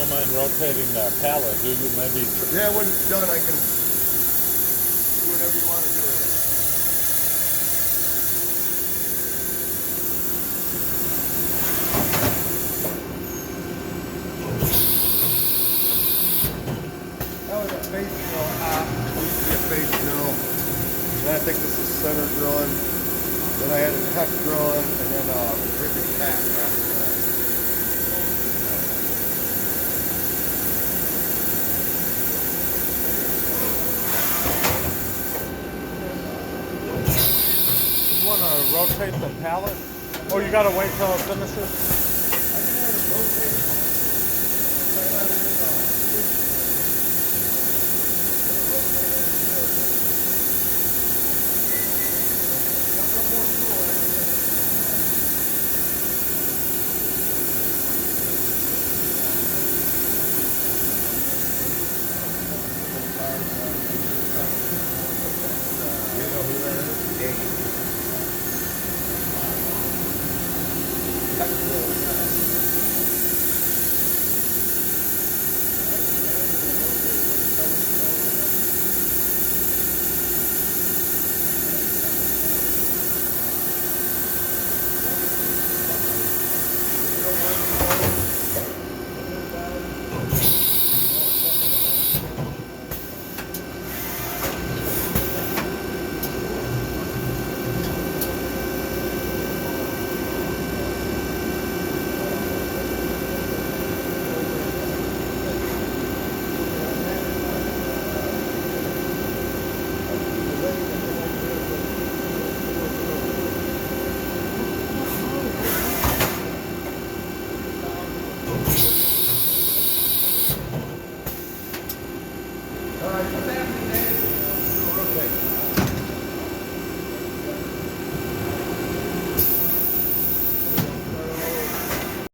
don't mind rotating that pallet, do you? Maybe. Yeah, when it's done, I can do whatever you want to do with it. That was a face drill. Used to be a face drill. Then I think this is center drilling. Then I had a tech drilling, and then a rivet cap after that. You want to rotate the pallet? Or you got to wait till it finishes? I can have it rotate. Like that is, got one more tool after this. You know who that is? Dave. All right,